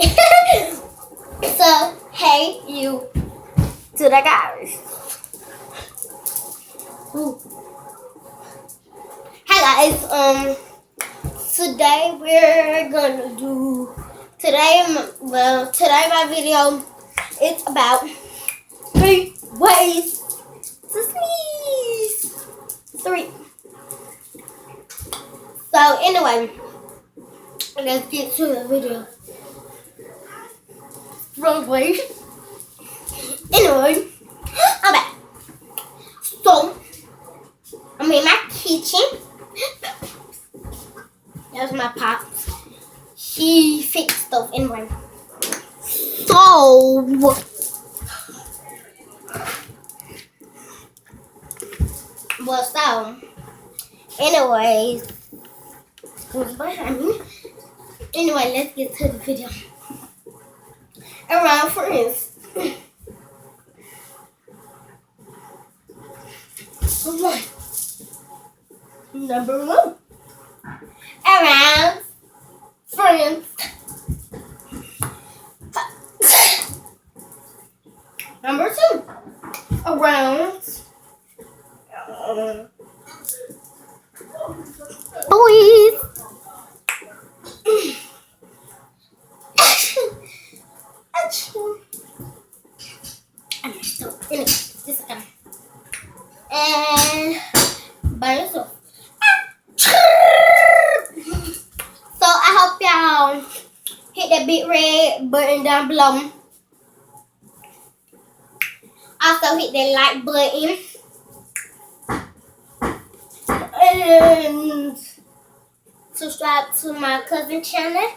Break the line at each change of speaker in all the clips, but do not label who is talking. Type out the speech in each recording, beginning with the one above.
So, hey, you to the guys. Ooh. Hi guys. Today we're gonna do today my video is about 3 ways to sneeze. 3. So anyway, let's get to the video. Wrong way. Anyway, I'm back. So I'm in my kitchen. That's my pops. He fixed stuff anyway. So anyways, who's behind me? Anyway, let's get to the video. Around friends. Number 1. Around friends. Number 2. Around boys. And by yourself. So I hope y'all hit that big red button down below. Also hit that like button. And subscribe to my cousin channel.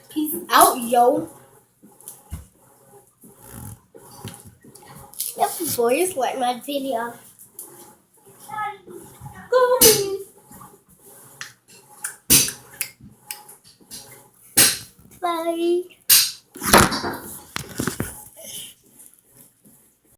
Peace out, yo. If boys like my video, go me. Bye.